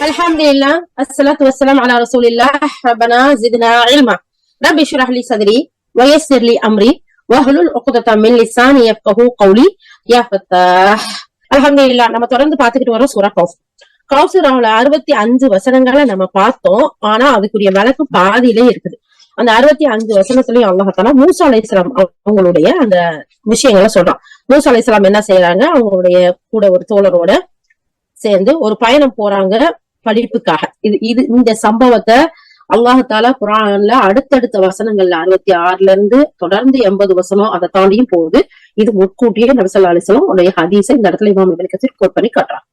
Alhamdulillah, assalatu wassalam ala rasulillah, rabbana zidna ilma. Rabbi shrah li sadri, wa yassir li amri, wahlul uqdatan min lisani yafqahu qawli, ya fattah. அல்ஹம்துலில்லாஹ், நம்ம தொடர்ந்து பாத்துக்கிட்டு வரோம் சூரா கௌஃப். கௌசராவுல 65 வசனங்களை நம்ம பார்த்தோம். ஆனா அதுக்குரிய விளக்கு பாதியிலே இருக்குது. அந்த 65 வசனத்திலயும் அல்லாஹ் மூசா அலைஹிஸ்ஸலாம் அவங்களுடைய அந்த விஷயங்களை சொல்றான். மூசா அலைஹிஸ்ஸலாம் என்ன செய்யறாங்க, அவங்களுடைய கூட ஒரு தோழரோட சேர்ந்து ஒரு பயணம் போறாங்க படிப்புக்காக. இந்த சம்பவத்தை அல்லாஹால குரான்ல அடுத்தடுத்த வசனங்கள்ல 66ல இருந்து தொடர்ந்து 80 வசனம் அதை தாண்டியும் போகுது. இது முற்கூட்டியே நபி ஸல்லல்லாஹு அலைஹி வஸல்லம் உடைய ஹதீஸை இந்த இடத்துல இமாம் இப்னு கஸீர் கோட் பண்ணி காட்டுறான்.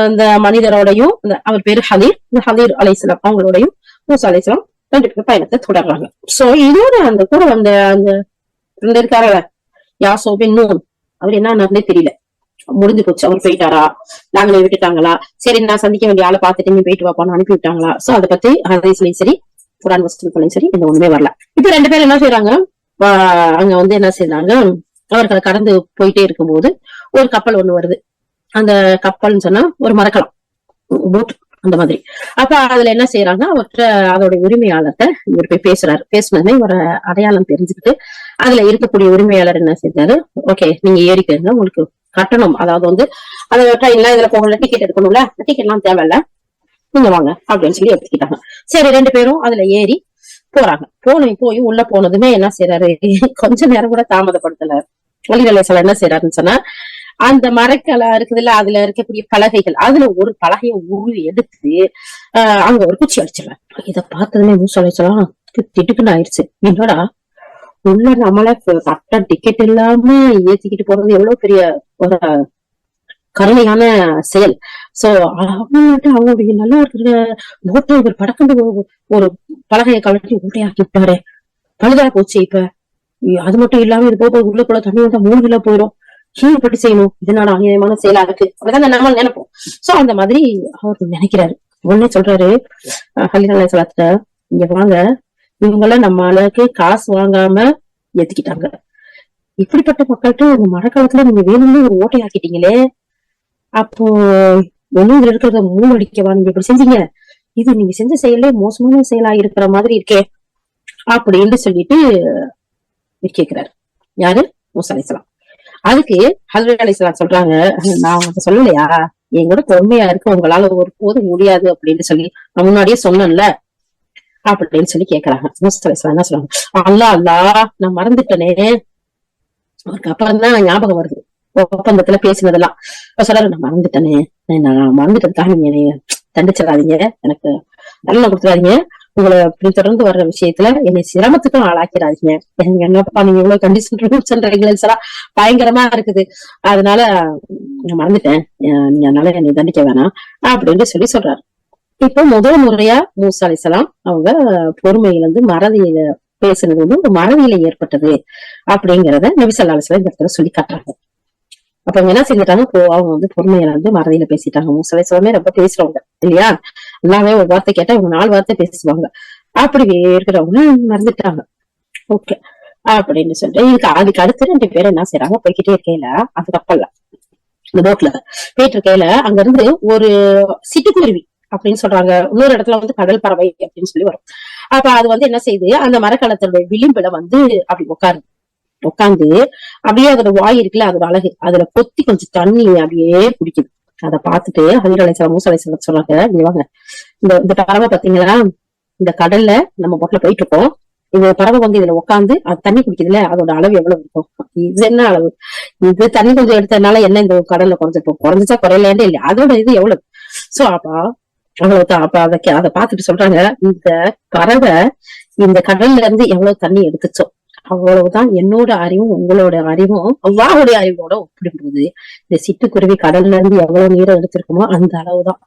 அந்த மனிதரோடையும் அவர் பேரு ஹதீர், இந்த ஹதீர் அலைஹிஸ்ஸலாம் அவங்களோடையும் மூசா அலைஹிஸ்ஸலாம் ரெண்டு பேரும் பயணத்தை தொடர்றாங்க. சோ இதோட அந்த கூட அந்த இருக்கார யாசோபின் நூன் அவர் என்ன நடந்தே தெரியல, முடிஞ்சு போச்சு. அவர் போயிட்டாரா, நாங்களே விட்டுட்டாங்களா, சரி நான் சந்திக்க வேண்டிய ஆளை பார்த்துட்டு நீ போயிட்டு வாப்பான்னு அனுப்பி விட்டாங்களா? சோ அதை பத்தி ஹதீஸ்லயும் சரி குரான் வசனங்களையும் சரி இந்த ஒண்ணுமே வரல. இப்ப ரெண்டு பேரும் என்ன செய்யறாங்க, அங்க என்ன செய்யறாங்க, அவர்களை கடந்து போயிட்டே இருக்கும்போது ஒரு கப்பல் ஒண்ணு வருது. அந்த கப்பல்னு சொன்னா ஒரு மரக்கலாம் போட் அந்த மாதிரி. அப்ப அதுல என்ன செய்யறாங்க, அவர்கிட்ட அதோட உரிமையாளர்கிட்ட இவர் போய் பேசுறாரு. பேசுனதுமே ஒரு அடையாளம் தெரிஞ்சுக்கிட்டு அதுல இருக்கக்கூடிய உரிமையாளர் என்ன செஞ்சாரு, ஓகே நீங்க ஏறிக்கிறீங்க, உங்களுக்கு கட்டணம், அதாவது அதை ட்ரெயின்ல இதுல போகல டிக்கெட் எடுக்கணும்ல, டிக்கெட் எல்லாம் தேவையில்ல, நீங்க வாங்க அப்படின்னு சொல்லி எடுத்துக்கிட்டாங்க. சரி ரெண்டு பேரும் அதுல ஏறி போறாங்க. போய் உள்ள போனதுமே என்ன செய்யறாரு, கொஞ்ச நேரம் கூட தாமதப்படுத்தல. வழிநிலை என்ன செய்யறாருன்னு சொன்னா, அந்த மரக்கலை இருக்குதுல்ல, அதுல இருக்கக்கூடிய பலகைகள், அதுல ஒரு பலகையை உருவி எடுத்து அங்க ஒரு குச்சி அடிச்சிடலாம். இத பார்த்ததுமே மூசா அலைஹிஸ்ஸலாம் திட்டுக்குன்னு ஆயிடுச்சு. என்னடா உள்ள நம்மள கட்ட டிக்கெட் இல்லாம ஏத்திக்கிட்டு போறது எவ்வளவு பெரிய ஒரு கருணையான செயல். சோ அவங்களுடைய நல்லா இருக்கிற போட்டை இவர் படக்கண்டு ஒரு பலகையை கலட்டி ஊட்டையாக்கி விட்டாரு. பழுதா போச்சு. இப்ப அது மட்டும் இல்லாம இது போட்டு உள்ளக்குள்ள தண்ணி வந்தா 3 கிலோ போயிடும். எப்படி செய்யணும், இதனால அநியாயமான செயலா இருக்கு அப்படிதான் நம்ம நினைப்போம். சோ அந்த மாதிரி அவருக்கு நினைக்கிறாரு. உடனே சொல்றாரு ஹலீல் அலைஹிஸ்ஸலாத்த, இங்க வாங்க, இவங்கள நம்ம அளவுக்கு காசு வாங்காம ஏத்துக்கிட்டாங்க. இப்படிப்பட்ட மக்கள்கிட்ட இந்த மழை காலத்துல நீங்க வேணும்னு ஒரு ஓட்டை ஆக்கிட்டீங்களே, அப்போ ஒண்ணும் இதுல இருக்கிறத மூழ்கடிக்கவா நீங்க இப்படி செஞ்சீங்க? இது நீங்க செஞ்ச செயலே மோசமான செயலா இருக்கிற மாதிரி இருக்கே அப்படின்னு சொல்லிட்டு கேக்குறாரு. யாரு? மூசா அலைஹிஸ்ஸலாம். அதுக்கு ஹதரத் அலைஹிஸ்ஸலாம் சொல்றாங்க, நான் உங்க சொல்லலையா என் கூட பொறுமையா இருக்கு, உங்களால ஒரு போதும் முடியாது அப்படின்னு சொல்லி நான் முன்னாடியே சொன்னேன்ல அப்படின்னு சொல்லி கேக்குறாங்க. மூசா அலைஹிஸ்ஸலாம் என்ன சொல்றாங்க, அல்லா நான் மறந்துட்டேனே. அவருக்கு அப்புறம் தான் ஞாபகம் வருது ஒப்பந்தத்துல பேசினதெல்லாம். சொல்றாரு, நான் மறந்துட்டேனே, நான் மறந்துட்டதுக்காக நீங்க என்னைய தண்டிச்சிடாதீங்க, எனக்கு நல்ல கொடுத்துடாதீங்க, உங்களை அப்படி தொடர்ந்து வர்ற விஷயத்துல என்னை சிரமத்துக்கும் ஆளாக்கிறாதீங்க. என்னப்பா நீங்க இவ்வளவு கண்டிஷன் பயங்கரமா இருக்குது, அதனால நான் மறந்துட்டேன், நீங்க அதனால என்னை தண்டிக்க வேணாம் அப்படின்னு சொல்லி சொல்றாரு. இப்போ முதல் முறையா மூசா அலைஹிஸ்ஸலாம் அவங்க பொறுமையிலிருந்து மறதியில பேசுனது ஒரு மறதியில ஏற்பட்டது அப்படிங்கறத நபி ஸல்லல்லாஹு அலைஹி வஸல்லம் இந்த இடத்துல சொல்லி காட்டுறாங்க. அப்ப அவங்க என்ன செஞ்சுட்டாங்க, அவங்க பொறுமையில மறதியில பேசிட்டாங்க. மூசா அலைஹிஸ்ஸலாமே ரொம்ப பேசுறவங்க இல்லையா, எல்லாமே ஒரு வார்த்தை கேட்டா இவங்க 4 வார்த்தை பேசுவாங்க. அப்படி இருக்கிறவங்க மறந்துட்டாங்க. ஓகே அப்படின்னு சொல்லிட்டு அதுக்கு அடுத்து 2 பேரும் என்ன செய்யறாங்க, போய்கிட்டே இருக்கையில அது கப்பல்ல இந்த போட்ல போயிட்டு இருக்கையில அங்க இருந்து ஒரு சிட்டுக்குருவி அப்படின்னு சொல்றாங்க, இன்னொரு இடத்துல கடல் பறவை அப்படின்னு சொல்லி வரும். அப்ப அது என்ன செய்யுது, அந்த மரக்கலத்தோட விளிம்புல அப்படி உட்காந்து அப்படியே அதோட வாய் இருக்குல்ல, அதோட அழகு, அதுல பொத்தி கொஞ்சம் தண்ணி அப்படியே குடிக்குது. அதை பார்த்துட்டு ஹதீர் அலைஹிஸ்ஸலாம் மூசா அலைஹிஸ்ஸலாம் சொல்றாங்க, இங்க வாங்க, இந்த பறவை பாத்தீங்களா, இந்த கடல்ல நம்ம போட்ல போயிட்டு இருக்கோம், இந்த பறவை இதுல உட்காந்து அது தண்ணி குடிக்குதுல, அதோட அளவு எவ்வளவு இருக்கும், இது என்ன அளவு, இது தண்ணி கொஞ்சம் எடுத்ததுனால என்ன இந்த கடல்ல குறைஞ்சிருக்கும், குறைஞ்சிச்சா குறையலாண்டே இல்லையா, அதோட இது எவ்வளவு. சோ அவ்வளவுதான். அப்ப அதை பார்த்துட்டு சொல்றாங்க, இந்த பறவை இந்த கடல்ல இருந்து எவ்வளவு தண்ணி எடுத்துச்சோ அவ்வளவுதான் என்னோட அறிவும் உங்களோட அறிவும் அல்லாஹ்வுடைய அறிவோட ஒப்பிடும்போது இந்த சிட்டுக்குருவி கடல்ல இருந்து எவ்வளவு நீரை எடுத்திருக்குமோ அந்த அளவுதான்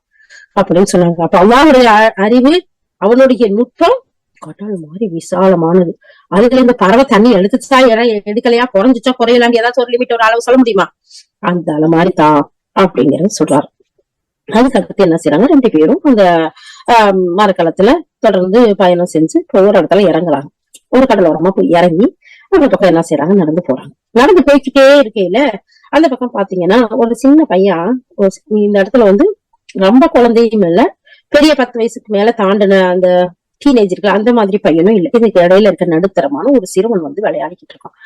அப்படின்னு சொன்னாங்க. அப்ப அல்லாஹ்வுடைய அறிவு, அவனுடைய நுட்பம் கடல் மாதிரி விசாலமானது. அதுல இந்த பறவை தண்ணி எடுத்துச்சா எடுக்கலையா, குறைஞ்சிச்சா குறையலாண்டி ஏதாச்சும் ஒரு லிமிட், ஒரு அளவு சொல்ல முடியுமா, அந்த அளவு மாதிரி தான் அப்படிங்கறது சொல்றாரு. அதுக்கு அடுத்து என்ன செய்யறாங்க, 2 பேரும் அந்த மரக்கலத்துல தொடர்ந்து பயணம் செஞ்சு ஒவ்வொரு இடத்துல இறங்குறாங்க. ஒரு கடலோரமா போய் இறங்கி அந்த பக்கம் என்ன செய்யறாங்க, நடந்து போறாங்க. நடந்து போய்கிட்டே இருக்கையில அந்த பக்கம் பாத்தீங்கன்னா ஒரு சின்ன பையன் இந்த இடத்துல ரொம்ப குழந்தையும் இல்ல, பெரிய 10 வயசுக்கு மேல தாண்டின அந்த டீனேஜர்கள் அந்த மாதிரி பையனும் இல்ல. இதுக்கு இடையில இருக்க நடுத்தரமான ஒரு சிறுவன் வந்து விளையாடிக்கிட்டு இருக்கான்.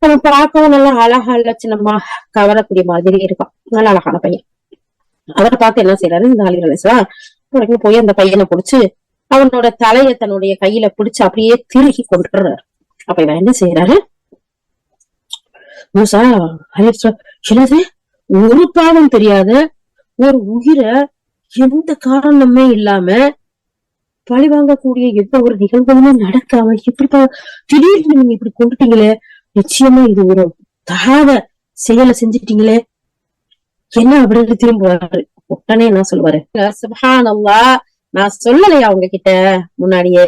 அவன் பார்க்கவும் நல்லா அழகா லட்சணமா கவரக்கூடிய மாதிரி இருக்கான். நல்ல அழகான பையன். அவரை பார்த்து என்ன செய்யறாரு இந்த அலி அலைஹிஸ்ஸலாம் உடனே போய் அந்த பையனை பிடிச்சு அவனோட தலையை தன்னுடைய கையில பிடிச்சு அப்படியே திருகி கொண்டுறாரு. அப்ப இவன் என்ன செய்யறாரு, மூசா என்னது, ஒரு பாவம் தெரியாத ஒரு உயிரை எந்த காரணமே இல்லாம பழி வாங்கக்கூடிய எந்த ஒரு நிகழ்வுமே நடக்காம இப்படி திடீர்னு நீங்க இப்படி கொண்டுட்டீங்களே, நிச்சயமா இது ஒரு தகாத செயலை செஞ்சுட்டீங்களே என்ன அப்படின்னு திரும்புவாரு. உடனே என்ன சொல்லுவாரு, சுப்ஹானல்லாஹ், நான் சொல்லலையா உங்ககிட்ட முன்னாடியே,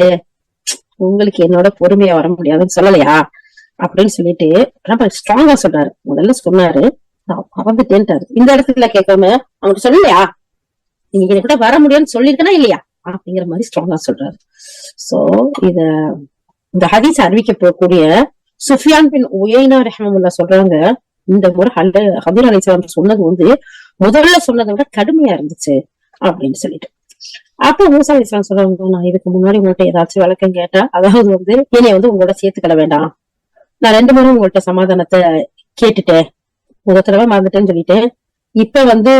உங்களுக்கு என்னோட பொறுமையா வர முடியாதுன்னு சொல்லலையா அப்படின்னு சொல்லிட்டு ரொம்ப ஸ்ட்ராங்கா சொல்றாரு. முதல்ல சொன்னாரு, மறந்துட்டேன்ட்டாரு. இந்த இடத்துல கேட்காம அவனுக்கு சொல்லலையா, நீங்க கூட வர முடியும்னு சொல்லிருக்கனா இல்லையா அப்படிங்கிற மாதிரி ஸ்ட்ராங்கா சொல்றாரு. சோ இந்த ஹதீஸ் அறிவிக்க போகக்கூடிய சுஃபியான் பின் உயைனா ரஹ்மத்துல்லாஹ் சொல்றாங்க, இந்த முறை ஹதீர் அலைஹிஸ்ஸலாம் சொன்னது வந்து முதல்ல சொன்னதை விட கடுமையா இருந்துச்சு அப்படின்னு சொல்லிட்டு. அப்ப மூசா அலைஹிஸ்ஸலாம் சொல்றாங்க, நான் இதுக்கு முன்னாடி உங்கள்கிட்ட ஏதாச்சும் விளக்கம் கேட்டா, அதாவது வந்து என்னைய வந்து உங்களோட சேர்த்துக்கிட வேண்டாம், நான் 2 முறை உங்கள்கிட்ட சமாதானத்தை கேட்டுட்டேன், ஒரு தடவை மறந்துட்டேன்னு சொல்லிட்டேன், இப்ப வந்து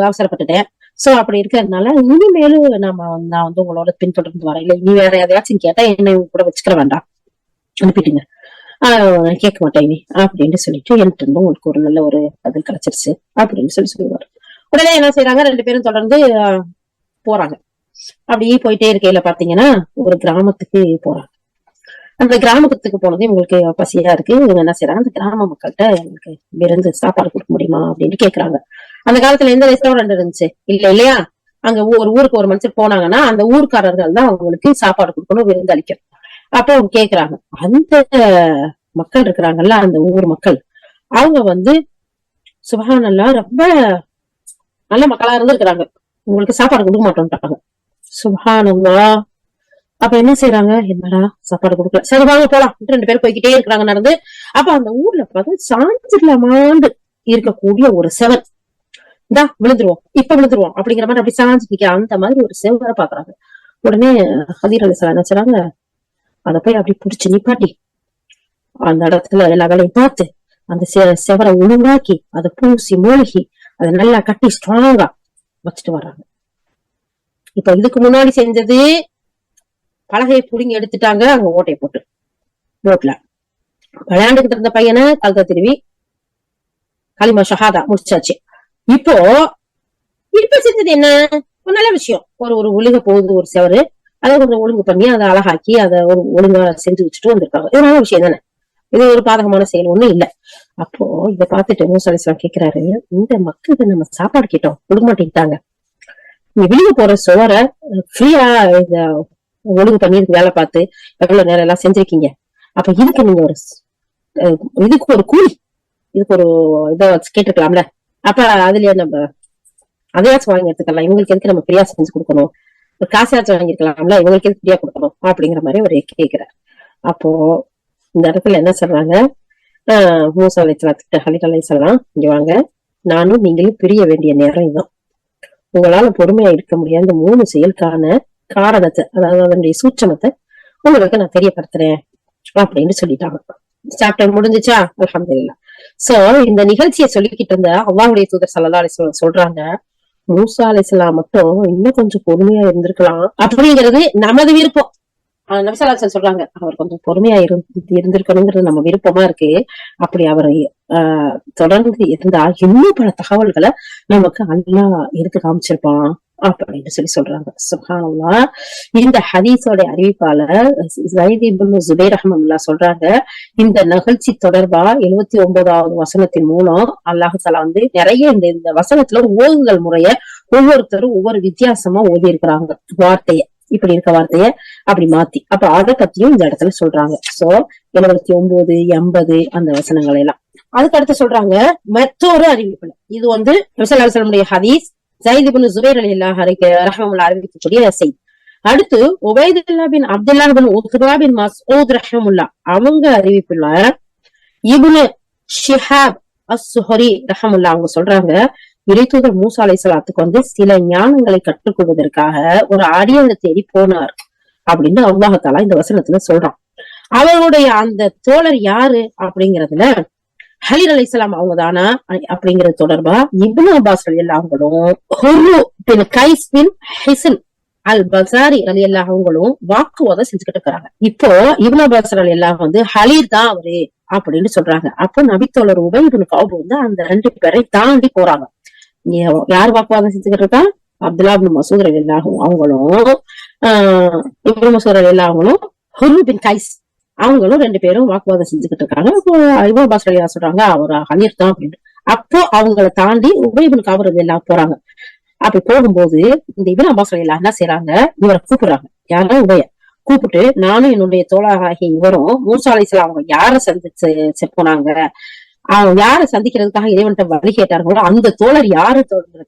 அவசரப்பட்டுட்டேன். சோ அப்படி இருக்கிறதுனால இனிமேலும் நான் வந்து உங்களோட பின்தொடர்ந்து வரேன், இல்ல இனி வேற எதையாச்சும் கேட்டா என்னை கூட வச்சுக்கிற வேண்டாம், அனுப்பிட்டுங்க, கேட்க மாட்டேன் இனி அப்படின்னு சொல்லிட்டு என்கிட்ட இருந்து உங்களுக்கு ஒரு நல்ல ஒரு பதில் கிடைச்சிருச்சு அப்படின்னு சொல்லுவாரு. உடனே என்ன செய்யறாங்க, 2 பேரும் தொடர்ந்து போறாங்க. அப்படியே போயிட்டே இருக்கையில பாத்தீங்கன்னா ஒரு கிராமத்துக்கு போறாங்க. அந்த கிராமத்துக்கு போனது இவங்களுக்கு பசியா இருக்கு. இவங்க என்ன செய்யறாங்க, அந்த கிராம மக்கள்கிட்ட எங்களுக்கு விருந்து சாப்பாடு கொடுக்க முடியுமா அப்படின்னு கேக்குறாங்க. அந்த காலத்துல எந்த ரெஸ்டாரண்ட் இருந்துச்சு இல்லையா, அங்க ஒரு ஊருக்கு ஒரு மனுஷர் போனாங்கன்னா அந்த ஊர்க்காரர்கள் தான் அவங்களுக்கு சாப்பாடு கொடுக்கணும், விருந்து அளிக்கணும். அப்ப அவங்க கேக்குறாங்க, அந்த மக்கள் இருக்கிறாங்கல்ல, அந்த ஊர் மக்கள், அவங்க வந்து சுப்ஹானல்லாஹ் ரொம்ப நல்ல மக்களா இருந்திருக்கிறாங்க, உங்களுக்கு சாப்பாடு கொடுக்க மாட்டோம்ட்டாங்க. சுப்ஹானல்லாஹ். அப்ப என்ன செய்யறாங்க, என்னடா சாப்பாடு கொடுக்கல, சரி வாங்க போலாம், 2 பேரும் போய்கிட்டே இருக்கிறாங்க நடந்து. அப்ப அந்த ஊர்ல பார்த்து சாஞ்சிடலாமாண்டு இருக்கக்கூடிய ஒரு செவன், இந்தா விழுந்துருவோம், இப்ப விழுந்துருவோம் அப்படிங்கிற மாதிரி அப்படி சாஞ்சு நிக்க அந்த மாதிரி ஒரு செவரை பாக்குறாங்க. உடனே ஹதீர் அலைஹிஸ்ஸலாம் என்ன செய்றாங்க, அதை போய் அப்படி புடிச்சு நிப்பாட்டி அந்த இடத்துல எல்லா வேலையும் பார்த்து அந்த செவரை ஒழுங்காக்கி அதை பூசி மூழ்கி அதை நல்லா கட்டி ஸ்ட்ராங்கா வச்சுட்டு வர்றாங்க. இப்ப இதுக்கு முன்னாடி செஞ்சது பலகையை புடுங்கி எடுத்துட்டாங்க, அங்க ஓட்டையை போட்டு ரோட்ல விளையாண்டுகிட்டு இருந்த பையனை கழுத்தை திருவி கலிமா ஷஹாதா முடிச்சாச்சு. இப்போ செஞ்சது என்ன, ஒரு நல்ல விஷயம், ஒரு ஒழுங்க போகுது ஒரு செவரு, அதை கொஞ்சம் ஒழுங்கு பண்ணி அதை அழகாக்கி அதை ஒரு ஒழுங்கா செஞ்சு வச்சுட்டு வந்திருக்காங்க. இது நல்ல விஷயம் தானே, இது ஒரு பாதகமான செயல் ஒண்ணும் இல்ல. அப்போ இதை பார்த்துட்டு மூசா அலைஹிஸ்ஸலாம் கேக்குறாரு, இந்த மக்களுக்கு நம்ம சாப்பாடு கேட்டோம் கொடுக்க மாட்டேங்கிட்டாங்க, நீங்க வெளியே போற சோற ஃப்ரீயா இத ஒழுங்கு பண்ணி வேலை பார்த்து எவ்வளவு நேரம் எல்லாம் செஞ்சிருக்கீங்க, அப்ப இதுக்கு நீங்க இதுக்கு ஒரு கூலி, இதுக்கு ஒரு இதை கேட்டுக்கலாம்ல, அப்ப அதுலயே நம்ம அதையாச்சும் வாங்கி எடுத்துக்கலாம், இவங்களுக்கு எதுக்கு நம்ம ஃப்ரீயா செஞ்சு கொடுக்கணும், ஒரு காசாச்சும் வாங்கிருக்கலாம்ல, இவங்களுக்கு எதுக்கு ஃப்ரீயா கொடுக்கணும் அப்படிங்கிற மாதிரி ஒரு கேட்கிறார். அப்போ இந்த இடத்துல என்ன சொல்றாங்க, மூசா அலைஹிஸ்ஸலாம் இங்க வாங்க, நானும் நீங்களும் பிரிய வேண்டிய நேரம் இதுதான், உங்களால பொறுமையா இருக்க முடியாது, இந்த 3 செயலுக்கான காரணத்தை, அதாவது அதனுடைய சூட்சமத்தை உங்களுக்கு நான் தெரியப்படுத்துறேன் அப்படின்னு சொல்லிட்டாங்க. சாப்டர் முடிஞ்சுச்சா, அல்ஹம்துலில்லாஹ். சோ இந்த நிகழ்ச்சியை சொல்லிக்கிட்டு இருந்த அல்லாஹ்வுடைய தூதர் ஸல்லல்லாஹு அலைஹி வஸல்லம் சொல்றாங்க, மூசா அலைஹிஸ்ஸலாம் மட்டும் இன்னும் கொஞ்சம் பொறுமையா இருந்திருக்கலாம் அப்படிங்கிறது நமது விருப்பம். நபி ஸல்லல்லாஹு அலைஹி வஸல்லம் சொல்றாங்க, அவர் கொஞ்சம் பொறுமையா இருந்திருக்கணுங்கிறது நம்ம விருப்பமா இருக்கு. அப்படி அவர் தொடர்ந்து இருந்தா இன்னும் பல தகவல்களை நமக்கு அல்லாஹ் எடுத்து காமிச்சிருப்பான் அப்படின்னு சொல்றாங்க. சுப்ஹானல்லாஹ். இந்த ஹதீஸோட அறிவிப்பாளர் ஸைத் இப்னு ஸுபைர் ரஹ்மத்துல்லாஹ் சொல்றாங்க, இந்த நிகழ்ச்சி தொடர்பா 79வது வசனத்தின் மூலம் அல்லாஹ் தஆலா வந்து நிறைய இந்த வசனத்துல ஓதுதல் முறைய ஒவ்வொருத்தரும் ஒவ்வொரு வித்தியாசமா ஓதி இருக்கிறாங்க. வார்த்தைய இப்படி இருக்க வார்த்தைய அப்படி மாத்தி, அப்ப அதை பத்தியும் இந்த இடத்துல சொல்றாங்க. சோ 79, 80 அந்த வசனங்கள் எல்லாம் அதுக்கு அடுத்து சொல்றாங்க. மற்றொரு அறிவிப்புல இது வந்து நபி ஸல்லல்லாஹு அலைஹி வஸல்லம் ஹதீஸ் ஸைத் இப்னு ஸுபைர் ரஹ்மத்துல்லாஹி அறிவிக்கக்கூடிய செய்தி. அடுத்து உபைதுல்லாஹ் பின் அப்துல்லாஹ் பின் உத்பா பின் மஸ்ஊத் ரஹ்மத்துல்லாஹ் அவங்க அறிவிப்புல இப்னு ஷிஹாப் அஸ்-ஸுஹரி ரஹ்மத்துல்லாஹ் அவங்க சொல்றாங்க, இறைத்தூதர் மூசா அலைஹிஸ்ஸலாத்துக்கு வந்து சில ஞானங்களை கற்றுக்கொள்வதற்காக ஒரு அடியாரை தேடி போனார் அப்படின்னு அல்லாஹ் தஆலா இந்த வசனத்துல சொல்றான். அவர்களுடைய அந்த தோழர் யாரு அப்படிங்கறதுல ஹலீல் அலைஹிஸ்ஸலாம் அவங்க தானா அப்படிங்கறது தொடர்பா இப்னு அப்பாஸ் ரலியல்லாஹு அவங்களும் ஹுரு பின் கைஸ் பின் ஹிசன் அல் பசாரி ரலியல்லாஹு அவங்களும் வாக்குவாதம் செஞ்சுக்கிட்டு இருக்காங்க. இப்போ இப்னு அப்பாஸ் ரலியல்லாஹு வந்து ஹலீல் தான் அவரு அப்படின்னு சொல்றாங்க. அப்போ நபித்தோழர் உபை இப்னு கஅப் வந்து அந்த 2 பேரை தாண்டி போறாங்க. யார் வாக்குவாதம் செஞ்சுக்கிட்டு இருக்கா? அப்துல்லா இப்னு மசூத் ரலியல்லாஹு அவங்களும் இப்னு மசூத் ரலியல்லாஹு அவங்களும் ஹுரு பின் கைஸ் அவங்களும் 2 பேரும் வாக்குவாதம் செஞ்சுக்கிட்டு இருக்காங்க. இப்போ இப்னு அப்பாஸ் ரலியல்லாஹு சொல்றாங்க அவர் ஹலீல் தான் அப்படின்னு. அப்போ அவங்களை தாண்டி உபை இப்னு கஅப் ரலியல்லாஹு போறாங்க. அப்படி போகும்போது இந்த இப்னு அப்பாஸ் ரலியல்லாஹு என்ன செய்யறாங்க, இவரை கூப்பிடுறாங்க. யாரா உபய கூப்பிட்டு, நானும் என்னுடைய தோழராகிய இவரும் மூசா அலைஹிஸ்ஸலாம் அவங்க யார சந்திச்சு போனாங்க, அவங்க யார சந்திக்கிறதுக்காக இறைவன்கிட்ட வழி கேட்டார்களோ அந்த தோழர் யாரு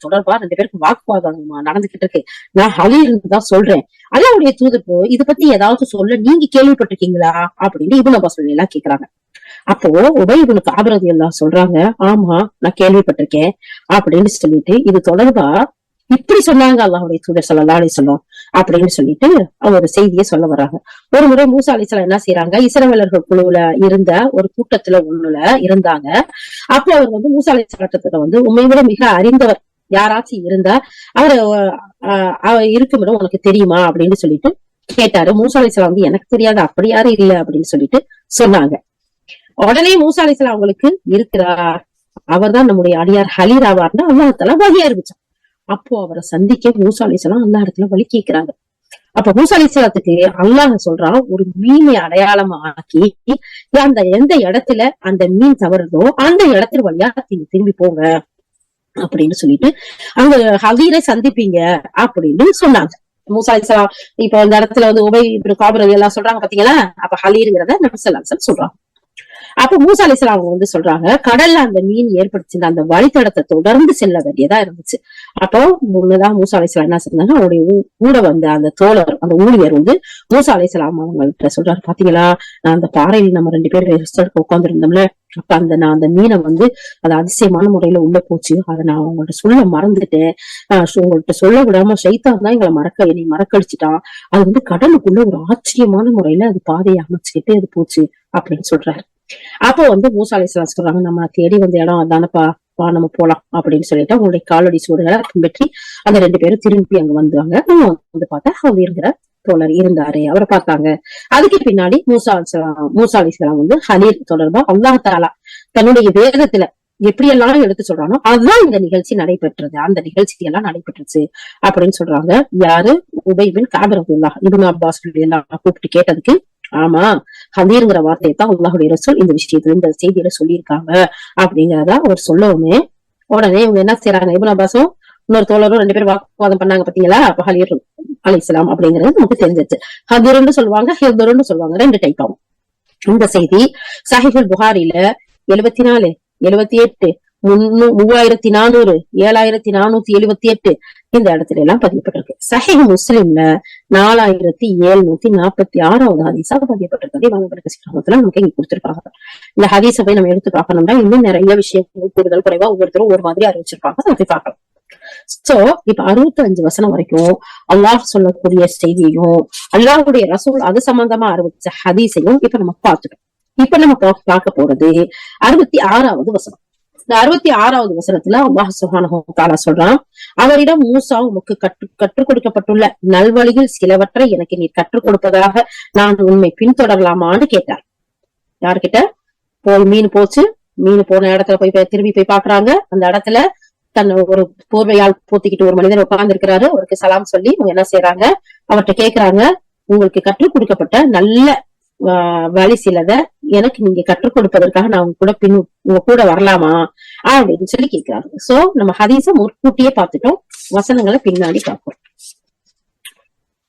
தொடர்பா 2 பேருக்கு வாக்குவாதம் நடந்துகிட்டு இருக்கு. நான் ஹலீல் தான் சொல்றேன். அல்லாஹ்வுடைய தூதர் இத பத்தி ஏதாவது சொல்ல நீங்க கேள்விப்பட்டிருக்கீங்களா அப்படின்னு இப்னு அப்பாஸ் ரலியல்லாஹு கேக்குறாங்க. அப்போ உபை இப்னு கஅப் ரலியல்லாஹு சொல்றாங்க, ஆமா நான் கேள்விப்பட்டிருக்கேன் அப்படின்னு சொல்லிட்டு இது தொடர்பா இப்படி சொன்னாங்க அல்லாஹ்வுடைய தூதர் ஸல்லல்லாஹு அலைஹி வஸல்லம் அப்படின்னு சொல்லிட்டு ஒரு செய்தியை சொல்ல வர்றாங்க. ஒரு முறை மூசா அலைஹிஸ்ஸலாம் என்ன செய்யறாங்க, இஸ்ரவேலர்கள் குழுவுல இருந்த ஒரு கூட்டத்துல ஒண்ணுல இருந்தாங்க. அப்போ அவர் வந்து மூசா அலைஹிஸ்ஸலாத்துல வந்து உண்மை விட மிக அறிந்தவர் யாராச்சும் இருந்தா அவர் இருக்குமிடம் உனக்கு தெரியுமா அப்படின்னு சொல்லிட்டு கேட்டாரு. மூசா அலைஹிஸ்ஸலாம் வந்து எனக்கு தெரியாது, அப்படி யாரும் இல்ல அப்படின்னு சொல்லிட்டு சொன்னாங்க. உடனே மூசா அலைஹிஸ்ஸலாம் அவங்களுக்கு இருக்கிறார், அவர் தான் நம்முடைய அடியார் ஹலீல் ஆவார்னு அல்லாஹ் தஆலா வஹி அறிவிச்சான். அப்போ அவரை சந்திக்க மூசா அலைஹிஸ்ஸலாம் அல்லாஹ் இடத்துல வழி கேட்கிறாங்க. அப்ப மூசா அலைஹிஸ்ஸலாத்துக்கு அல்லாஹ் சொல்றான், ஒரு மீனை அடையாளமா ஆக்கி அந்த எந்த இடத்துல அந்த மீன் தவறுதோ அந்த இடத்துல வழியா திரும்பி போங்க அப்படின்னு சொல்லிட்டு அங்க ஹலீலை சந்திப்பீங்க அப்படின்னு சொன்னாங்க. மூசா அலைஹிஸ்ஸலாம் இப்ப அந்த இடத்துல வந்து உபை இப்னு கஅப் ரலியல்லாஹு சொல்றாங்க பாத்தீங்களா, அப்ப ஹலீல்ங்கிறத நபி ஸல்லல்லாஹு அலைஹி வஸல்லம் சொல்றாங்க. அப்ப மூசா அலைஹிஸ்ஸலாம் அவங்க வந்து சொல்றாங்க, கடல்ல அந்த மீன் ஏற்படுத்தின அந்த வழித்தடத்தை தொடர்ந்து செல்ல வேண்டியதா இருந்துச்சு. அப்போ முன்னதான் மூசா அலைஹிஸ்ஸலாம் என்ன சொன்னாங்க, அவருடைய கூட வந்த அந்த தோழர் அந்த ஊழியர் வந்து மூசா அலைஹிஸ்ஸலாம் அவங்கள்ட்ட சொல்றாரு, பாத்தீங்களா நான் அந்த பாறையில நம்ம 2 பேரும் உட்கார்ந்து இருந்தோம்ல, அப்ப நான் அந்த மீனை வந்து அது அதிசயமான முறையில உள்ள போச்சு, அதை நான் உங்கள்ட்ட சொல்ல மறந்துட்டேன், உங்கள்ட்ட சொல்ல விடாம ஷைத்தான் தான் எங்களை என்னை மறக்கடிச்சுட்டான், அது வந்து கடலுக்குள்ள ஒரு ஆச்சரியமான முறையில அது பாதையை அமைச்சுக்கிட்டு அது போச்சு அப்படின்னு சொல்றாரு. அப்போ வந்து மூசா அலைஹிஸ்ஸலாம் சொல்றாங்க, நம்ம தேடி வந்த இடம் அதானப்பா, வா நம்ம போலாம் அப்படின்னு சொல்லிட்டு அவங்களுடைய காலடி சூடுகளை பின்பற்றி அந்த 2 பேரும் திரும்பி அங்க வந்தாங்க. வந்து பார்த்தா அவர் இருக்கிற தோழர் இருந்தாரு, அவரை பார்த்தாங்க. அதுக்கு பின்னாடி மூசா அலைஹிஸ்ஸலாம் வந்து ஹலீல் தொடர்பா அல்லாஹ் தஆலா தன்னுடைய வேதத்துல எப்படியெல்லாம் எடுத்து சொல்றானோ அதுதான் இந்த நிகழ்ச்சி நடைபெற்றது, அந்த நிகழ்ச்சி எல்லாம் நடைபெற்றுச்சு அப்படின்னு சொல்றாங்க. யாரு? உபை பின் கஅப் ரலியல்லாஹு இப்னு அப்பாஸ் ரலியல்லாஹு கூப்பிட்டு கேட்டதுக்கு, ஆமா ஹலீல்ங்கிற வார்த்தையை தான் அல்லாஹ்வுடைய ரசூல் இந்த விஷயத்துல இந்த செய்தியில சொல்லியிருக்காங்க அப்படிங்கறதா அவர் சொல்லவுமே உடனே இவங்க என்ன செய்யறாங்க, இப்னு அப்பாஸும் இன்னொரு தோழரும் 2 பேரும் வாக்குவாதம் பண்ணாங்க பாத்தீங்களா, அப்ப ஹலீல் அலைஹிஸ்ஸலாம் அப்படிங்கிறது நமக்கு தெரிஞ்சிச்சு. ஹதீர்னு சொல்லுவாங்க, ஹிர்துர்னு சொல்லுவாங்க, 2 டைப் ஆகும். இந்த செய்தி சஹீஹுல் புகாரில 74, 78, 3400, 7478 இந்த இடத்துல எல்லாம் பதியப்பட்டிருக்கு. சஹீஹ் முஸ்லிம்ல 4746வது ஹதீஸா பதியப்பட்டிருக்கு. நமக்கு இங்க கொடுத்திருக்காங்க. இந்த ஹதீஸை போய் நம்ம எடுத்து பார்க்கணும்னா இன்னும் நிறைய விஷயங்கள் கூடுதல் குறைவா ஒவ்வொருத்தரும் ஒரு மாதிரி அறிவிச்சிருப்பாங்க, அதை பார்க்கலாம். சோ இப்ப 65 வசனம் வரைக்கும் அல்லாஹ் சொல்லக்கூடிய செய்தியும் அல்லாஹ்வுடைய ரசூல் அது சம்பந்தமா அறிவிச்ச ஹதீஸையும் இப்ப நம்ம பார்த்துட்டோம். இப்ப நம்ம பார்க்க போறது 66வது வசனம். இந்த 66வது வசனத்துல அல்லாஹ் சுப்ஹானஹு வ தஆலா சொல்றான், அவரிடம் மூசா உமக்கு கற்றுக் கொடுக்கப்பட்டுள்ள நல்வழியில் சிலவற்றை எனக்கு நீ கற்றுக் கொடுப்பதாக நான் உண்மை பின்தொடரலாமான்னு கேட்டார். யாருக்கிட்ட? மீன் போச்சு, மீன் போன இடத்துல போய் திரும்பி போய் பாக்குறாங்க. அந்த இடத்துல தன் ஒரு போர்வையால் போத்திக்கிட்டு ஒரு மனிதர் உட்கார்ந்து இருக்கிறாரு. அவருக்கு சலாம் சொல்லி அவங்க என்ன செய்யறாங்க, அவர்கிட்ட கேக்குறாங்க, உங்களுக்கு கற்றுக் கொடுக்கப்பட்ட நல்ல வழி சிலத எனக்கு நீங்க கற்றுக் கொடுப்பதற்காக நான் உங்க கூட வரலாமா அப்படின்னு சொல்லி கேட்கிறாங்க. சோ நம்ம ஹதீஸ முற்கூட்டியே பார்த்துட்டோம், வசனங்களை பின்னாடி பார்ப்போம்.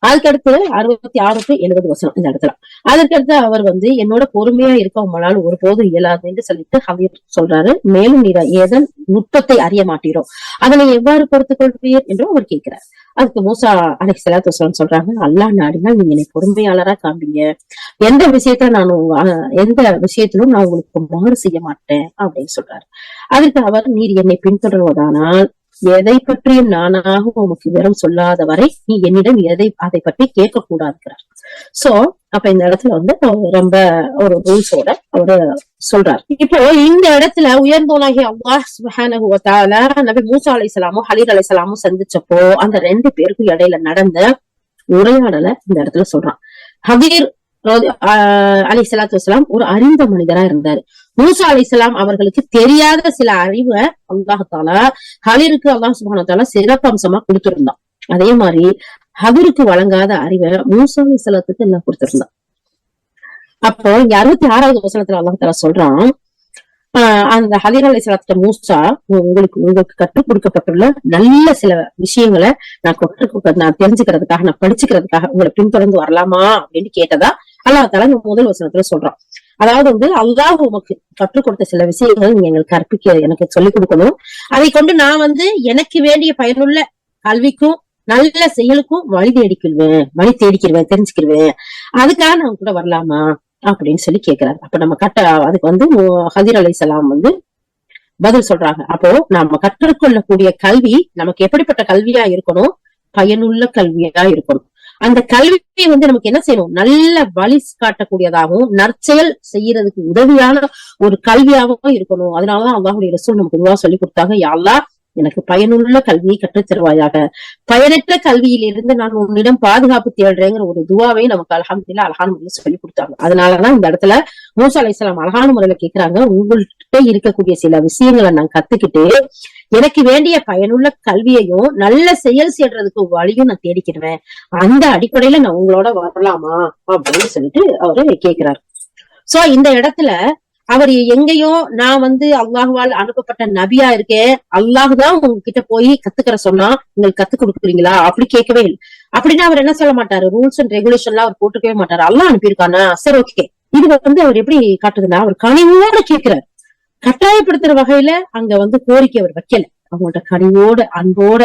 அதுக்கடுத்து 66 to 70 வசனம் இந்த இடத்துல. அதற்கடுத்து அவர் வந்து என்னோட பொறுமையா இருக்க உங்களால் ஒருபோதும் இயலாதுன்னு சொல்லிட்டு ஹதீர் சொல்றாரு. மேலும் நீ ஏதன் நுட்பத்தை அறிய மாட்டீரோ அதனை எவ்வாறு பொறுத்துக் கொள்வீர் என்றும் அவர் கேட்கிறார். அதுக்கு மூசா அலைஹிஸ்ஸலாத்து வஸலாம் சொல்றாங்க, அல்லாஹ் நாடினால் நீங்க என்னை பொறுமையாளரா காண்பீங்க, எந்த விஷயத்திலும் நான் உங்களுக்கு மாறு செய்ய மாட்டேன் அப்படின்னு சொல்றாரு. அதுக்கு அவர், நீர் என்னை பின்தொடர்வதானால் எதை பற்றியும் நானாக உமக்கு விவரம் சொல்லாத வரை நீ என்னிடம் அதை பற்றி கேட்க கூடாதுங்கிறார். சோ அப்ப இந்த இடத்துல வந்து ரொம்ப ஒரு ரூல்ஸோட அவரு சொல்றாரு. இப்போ இந்த இடத்துல உயர்ந்தோனாகி அல்லாஹ் சுப்ஹானஹு வ தஆலா நபி மூசா அலைஹிஸ்ஸலாமும் ஹலீல் அலைஹிஸ்ஸலாமும் சந்திச்சப்போ அந்த 2 பேருக்கும் இடையில நடந்த உரையாடலை இந்த இடத்துல சொல்றான். ஹதீர் அலைஹிஸ்ஸலாத்து வஸ்ஸலாம் ஒரு அறிந்த மனிதரா இருந்தாரு. மூசா அலைஹிஸ்ஸலாம் அவர்களுக்கு தெரியாத சில அறிவை அல்லாஹ் தஆலா ஹலீருக்கு அல்லாஹ் சுப்ஹானஹு வ தஆலா சிறப்பம்சமா கொடுத்திருந்தான். அதே மாதிரி ஹதீருக்கு வழங்காத அறிவை மூசா அலைஹிஸ்ஸலாத்துக்கு எல்லாம் கொடுத்திருந்தான். அப்போ இங்க 66வது வசனத்துல அல்லாஹ் தஆலா சொல்றான், அந்த ஹதீர் அலைஹிஸ்ஸலாத்து மூசா உங்களுக்கு கற்றுக் கொடுக்கப்பட்டுள்ள நல்ல சில விஷயங்களை நான் தெரிஞ்சுக்கிறதுக்காக, நான் படிச்சுக்கிறதுக்காக உங்களை பின்தொடர்ந்து வரலாமா அப்படின்னு கேட்டதா அல்லாஹ் தஆலா முதல் வசனத்துல சொல்றான். அதாவது வந்து அல்லாஹ் உமக்கு கற்றுக் கொடுத்த சில விஷயங்கள் நீங்க எங்களுக்கு எனக்கு சொல்லிக் கொடுக்கணும். அதை கொண்டு நான் வந்து எனக்கு வேண்டிய பயனுள்ள கல்விக்கும் நல்ல செயலுக்கும் வழி தேடிக்கிடுவேன், தெரிஞ்சுக்கிடுவேன். அதுக்காக நான் கூட வரலாமா அப்படின்னு சொல்லி கேட்கிறாரு. அப்ப நம்ம அதுக்கு வந்து ஹதீர் அலைஹிஸ்ஸலாம் வந்து பதில் சொல்றாங்க. அப்போ நாம கற்றுக்கொள்ளக்கூடிய கல்வி நமக்கு எப்படிப்பட்ட கல்வியா இருக்கணும்? பயனுள்ள கல்வியா இருக்கணும். அந்த கல்வியை வந்து நமக்கு என்ன செய்யணும்? நல்ல வழி காட்டக்கூடியதாகவும் நற்செயல் செய்யறதுக்கு உதவியான ஒரு கல்வியாகவும் இருக்கணும். அதனாலதான் அல்லாஹ்வுடைய ரசூல் நமக்கு துஆ சொல்லி கொடுத்தாங்க, யா அல்லாஹ் எனக்கு பயனுள்ள கல்வியை கற்றுத் தருவாயாக, பயனற்ற கல்வியில் இருந்து நான் உன்னிடம் பாதுகாப்பு தேடுறேங்கிற ஒரு துவாவை நமக்கு அல்ஹம்துலில்லாஹ் அழகான முறையில சொல்லி கொடுத்தாங்க. அதனாலதான் இந்த இடத்துல மூசா அலைஹிஸ்ஸலாம் அழகான முறையில கேக்குறாங்க, உங்கள்கிட்ட இருக்கக்கூடிய சில விஷயங்களை நான் கத்துக்கிட்டு எனக்கு வேண்டிய பயனுள்ள கல்வியையும் நல்ல செயல் செய்யறதுக்கு வழியும் நான் தேடிக்கிடுவேன். அந்த அடிப்படையில நான் உங்களோட வரலாமா அப்படின்னு சொல்லிட்டு அவரு கேக்குறாரு. சோ இந்த இடத்துல அவர் எங்கேயோ நான் வந்து அல்லாஹ்வால் அனுப்பப்பட்ட நபியா இருக்கேன், அல்லாஹ் தான் உங்ககிட்ட போய் கத்துக்கிற சொன்னா உங்களுக்கு கத்து கொடுக்குறீங்களா அப்படி கேட்கவே இல்லை. அப்படின்னா அவர் என்ன சொல்ல மாட்டாரு, ரூல்ஸ் அண்ட் ரெகுலேஷன் எல்லாம் அவர் போட்டுக்கவே மாட்டாரு. அல்லாஹ் அனுப்பியிருக்கானா சரி ஓகே. இது வந்து அவர் எப்படி காட்டுதுன்னா அவர் கனிவோட கேட்கிறார். கட்டாயப்படுத்துற வகையில அங்க வந்து கோரிக்கை அவர் வைக்கல. அவங்கள்ட்ட கனிவோட அன்போட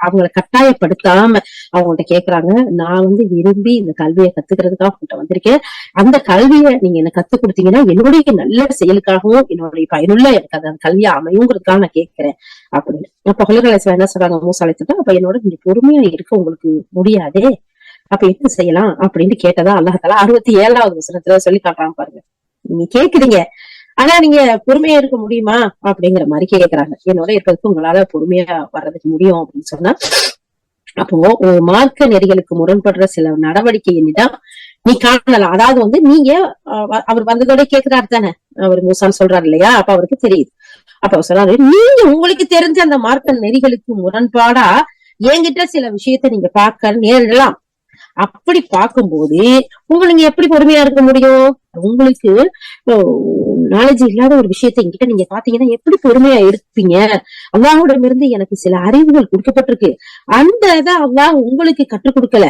அவங்களை கட்டாயப்படுத்தாம அவங்கள்ட்ட கேக்குறாங்க, நான் வந்து விரும்பி இந்த கல்வியை கத்துக்கிறதுக்காக உங்கள்கிட்ட வந்திருக்கேன். அந்த கல்வியை நீங்க என்ன கத்து கொடுத்தீங்கன்னா என்னுடைய நல்ல செயலுக்காகவும் என்னுடைய பயனுள்ள எனக்கு அந்த கல்வியா அமையுங்கிறதுக்காக நான் கேட்கிறேன் அப்படின்னு. அப்ப ஹலீல் அலைஹிஸ்ஸலாம் என்ன சொல்றாங்க மூசா அலைஹிஸ்ஸலாம், அப்ப என்னோட நீங்க பொறுமையா இருக்க உங்களுக்கு முடியாதே, அப்ப என்ன செய்யலாம் அப்படின்னு கேட்டதா அல்லாஹ் தஆலா 67வது வசனத்துல சொல்லி காட்டுறாங்க பாருங்க. நீங்க கேக்குறீங்க, ஆனா நீங்க பொறுமையா இருக்க முடியுமா அப்படிங்கிற மாதிரி கேக்குறாங்க. என்னோட இருக்கிறதுக்கு உங்களால பொறுமையா வர்றதுக்கு முடியும் அப்படின்னு சொன்னா, அப்போ மார்க்க நெறிகளுக்கு முரண்படுற சில நடவடிக்கை என்னிடம் நீ காணலாம். அதாவது வந்து நீங்க அவர் வந்ததோட கேக்குறாரு தானே, அவர் மூசான்னு சொல்றாரு இல்லையா, அப்ப அவருக்கு தெரியுது. அப்ப அவர் சொல்றாரு, நீங்க உங்களுக்கு தெரிஞ்ச அந்த மார்க்க நெறிகளுக்கு முரண்பாடா என்கிட்ட சில விஷயத்த நீங்க பார்க்க நேரிடலாம். அப்படி பார்க்கும்போது உங்களுக்கு எப்படி பொறுமையா இருக்க முடியும்? உங்களுக்கு நாலேஜ் இல்லாத ஒரு விஷயத்த என்கிட்ட நீங்க பாத்தீங்கன்னா எப்படி பொறுமையா இருப்பீங்க? அல்லாஹ்விடம் இருந்து எனக்கு சில அறிவுகள் கொடுக்கப்பட்டிருக்கு, அந்த இதை அல்லாஹ் உங்களுக்கு கற்றுக் கொடுக்கல.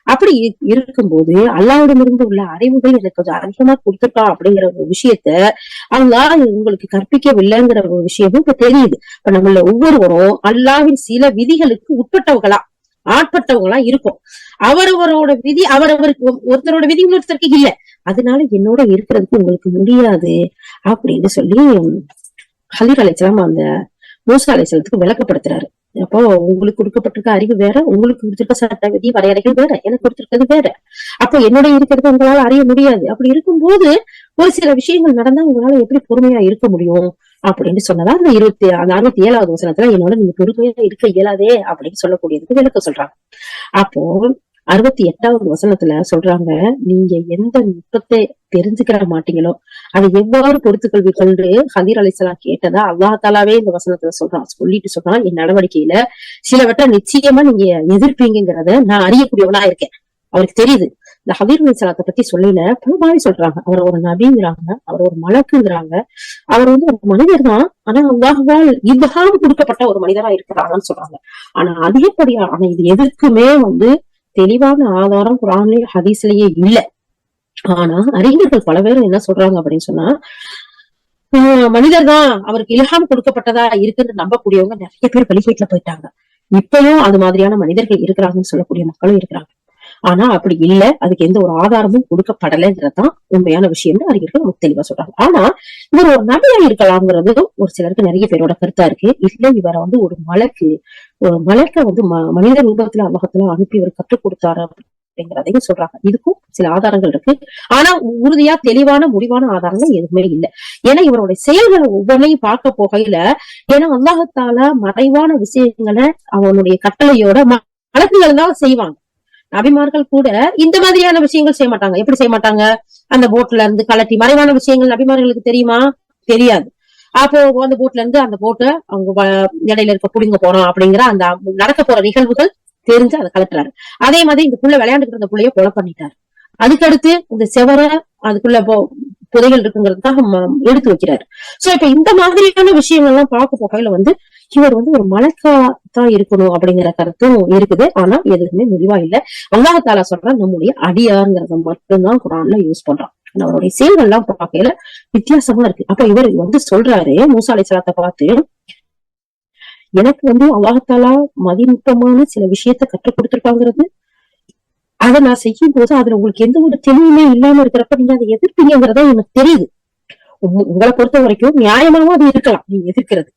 அப்படி இருக்கும்போது அல்லாஹ்விடம் இருந்து உள்ள அறிவுகள் எனக்கு கொஞ்சம் அதிகமா கொடுத்துருக்கான் அப்படிங்கிற ஒரு விஷயத்த அல்லாஹ் உங்களுக்கு கற்பிக்கவில்லைங்கிற ஒரு விஷயமும் இப்ப தெரியுது. இப்ப நம்மள ஒவ்வொருவரும் அல்லாஹ்வின் சில விதிகளுக்கு ஆட்பட்டவங்களா இருக்கும். அவரவரோட விதி அவரவருக்கு, ஒருத்தரோட விதி இன்னொருத்தருக்கு இல்ல, அதனால என்னோட இருக்கிறதுக்கு உங்களுக்கு முடியாது அப்படின்னு சொல்லி ஹலீல் அலைஹிஸ்ஸலாம் அந்த மூசா அலைஹிஸ்ஸலாத்துக்கு விளக்கப்படுத்துறாரு. அப்போ உங்களுக்கு கொடுக்கப்பட்டிருக்க அறிவு வேற, உங்களுக்கு கொடுத்திருக்க சட்ட விதி வரையறைகள் வேற, எனக்கு கொடுத்திருக்கிறது வேற. அப்போ என்னோட இருக்கிறது உங்களால அறிய முடியாது. அப்படி இருக்கும்போது ஒரு சில விஷயங்கள் நடந்தா உங்களால எப்படி பொறுமையா இருக்க முடியும் அப்படின்னு சொன்னதா அந்த 67வது வசனத்துல என்னோட நீங்க பொறுமையா இருக்க இயலாதே அப்படின்னு சொல்லக்கூடியதுக்கு விளக்க சொல்றாங்க. அப்போ 68வது வசனத்துல சொல்றாங்க, நீங்க எந்த நுட்பத்தை தெரிஞ்சுக்கிற மாட்டீங்களோ அதை எவ்வாறு பொறுத்துக்கொள்வீர்கள் ஹதீர் அலைஹிஸ்ஸலாம் கேட்டதா அல்லாஹ் தஆலாவே இந்த வசனத்துல சொல்றான், என் நடவடிக்கையில சிலவற்றை நிச்சயமா நீங்க எதிர்ப்பீங்கிறத நான் அறியக்கூடியவனா இருக்கேன். அவருக்கு தெரியுது. இந்த ஹதீர் அலைஹிஸ்ஸலாத்தை பத்தி சொல்லல பலமாவே சொல்றாங்க. அவர் ஒரு நபிங்கிறாங்க, அவர் ஒரு மலக்குங்கிறாங்க, அவர் வந்து ஒரு மனிதர் தான், ஆனா அல்லாஹ்வால் இல்ஹாம் கொடுக்கப்பட்ட ஒரு மனிதரா இருக்கிறாங்கன்னு சொல்றாங்க. ஆனா அதிகப்படியா ஆனா இது எதுக்குமே வந்து தெளிவான ஆதாரம் குர்ஆன்லயே ஹதீஸ்லயே இல்ல. ஆனா அறிஞர்கள் பல பேரும் என்ன சொல்றாங்க அப்படின்னு சொன்னா, மனிதர் தான், அவருக்கு இல்ஹாம் கொடுக்கப்பட்டதா இருக்குன்னு நம்பக்கூடியவங்க நிறைய பேர் வெளிகேட்ல போயிட்டாங்க. இப்பயும் அது மாதிரியான மனிதர்கள் இருக்கிறாங்கன்னு சொல்லக்கூடிய மக்களும் இருக்கிறாங்க. ஆனா அப்படி இல்ல, அதுக்கு எந்த ஒரு ஆதாரமும் கொடுக்கப்படலைங்கிறதுதான் உண்மையான விஷயம்னு அறிஞர்கள் நமக்கு தெளிவா சொல்றாங்க. ஆனா இவர் ஒரு நபியா இருக்கலாம்ங்கிறது ஒரு சிலருக்கு நிறைய பேரோட கருத்தா இருக்கு. இல்ல இவரை ஒரு மலக்க மனித ரூபத்துல அல்லாஹ்வுத்தாலா அனுப்பி இவர் கற்றுக் கொடுத்தாரு அப்படிங்கிறதையும் சொல்றாங்க. இதுக்கும் சில ஆதாரங்கள் இருக்கு. ஆனா உறுதியா தெளிவான முடிவான ஆதாரங்கள் எதுவுமே இல்லை. ஏன்னா இவருடைய செயல்களை ஒவ்வொன்றையும் பார்க்க போகையில, ஏன்னா அல்லாஹ்வுத்தாலா மறைவான விஷயங்களை அவனுடைய கட்டளையோட மலக்குகள் தான் செய்வாங்க. நபிமார்கள் கூட இந்த மாதிரியான விஷயங்கள் செய்ய மாட்டாங்க. எப்படி செய்ய மாட்டாங்க? அந்த போட்ல இருந்து கலட்டி மறைவான விஷயங்கள் நபிமார்களுக்கு தெரியுமா? தெரியாது. அப்போ அந்த போட்ல இருந்து அந்த போட்டை அவங்க இடையில இருக்க புடிங்க போறோம் அப்படிங்கிற அந்த நடக்க போற நிகழ்வுகள் தெரிஞ்சு அதை கலட்டுறாரு. அதே மாதிரி இந்த புள்ள விளையாண்டுட்டு இருந்த புள்ளைய கொலை பண்ணிட்டாரு. அதுக்கடுத்து இந்த செவர அதுக்குள்ள புதைகள் இருக்குங்கிறதுக்காக எடுத்து வைக்கிறாரு. சோ இப்ப இந்த மாதிரியான விஷயங்கள் எல்லாம் பார்க்க போகையில இவர் ஒரு மலக்கா தான் இருக்கணும் அப்படிங்கிற கருத்தும் இருக்குது. ஆனா எதுவுமே முடிவா இல்ல. அல்லாஹ் தாலா சொல்றான் நம்முடைய அடியாருங்கிறத மட்டும்தான் குரான்ல யூஸ் பண்றான். அவருடைய செயல்கள் எல்லாம் பார்க்கையில வித்தியாசமா இருக்கு. அப்ப இவர் சொல்றாரு மூசா அலைஹிஸ்ஸலாத்தை பார்த்து, எனக்கு அல்லாஹ் தாலா மதிநுட்பமான சில விஷயத்த கற்றுக் கொடுத்திருக்காங்கிறது, அதை நான் செய்யும் போது அதுல உங்களுக்கு எந்த ஒரு தெளிவுமே இல்லாம இருக்கிறப்ப நீங்க அதை எதிர்ப்பீங்கிறதா எனக்கு தெரியுது. உங்களை பொறுத்த வரைக்கும் நியாயமாவும் அது இருக்கலாம் நீங்க எதிர்க்கிறது.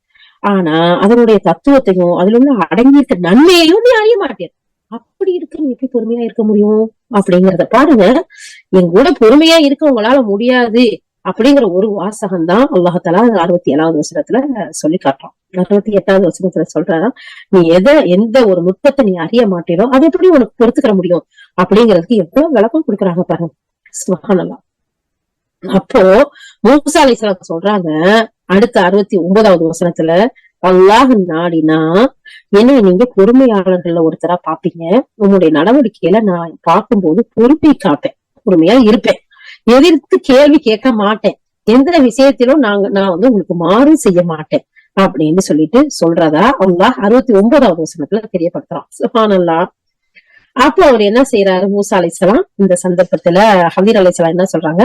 ஆனா அதனுடைய தத்துவத்தையும் அதுல உள்ள அடங்கி இருக்க நன்மையையும் நீ அறிய மாட்டேன். அப்படி இருக்கு நீ எப்படி பொறுமையா இருக்க முடியும் அப்படிங்கறத பாருங்க. என் கூட பொறுமையா இருக்க உங்களால முடியாது அப்படிங்கிற ஒரு வாசகம் தான் அல்லாஹ் தஆலா 67வது வசனத்துல சொல்லி காட்டுறான். 68வது வசனத்துல சொல்றாரா, நீ எந்த ஒரு நுட்பத்தை நீ அறிய மாட்டேனோ அது எப்படி உனக்கு பொறுத்துக்கிற முடியும் அப்படிங்கிறதுக்கு எவ்வளவு விளக்கம் கொடுக்குறாங்க பாருங்க. சுப்ஹானல்லாஹ். அப்போ மூசா அலைஹிஸ்ஸலாம் சொல்றாங்க அடுத்த 69வது வசனத்துல, அல்லாஹ் நாடினா என்னை நீங்க பொறுமையாளர்கள்ல ஒருத்தரா பாப்பீங்க. உன்னுடைய நடவடிக்கையில நான் பார்க்கும்போது பொறுப்பை காப்பேன், பொறுமையா இருப்பேன், எதிர்த்து கேள்வி கேட்க மாட்டேன், எந்த விஷயத்திலும் நான் உங்களுக்கு மாறு செய்ய மாட்டேன் அப்படின்னு சொல்லிட்டு சொல்றதா அல்லாஹ் 69வது வசனத்துல தெரியப்படுத்துறான். சுப்ஹானல்லாஹ். அப்போ அவர் என்ன செய்யறாரு மூசா அலைஹிஸ்ஸலாம் இந்த சந்தர்ப்பத்துல ஹதீர் அலைஹிஸ்ஸலாம் என்ன சொல்றாங்க,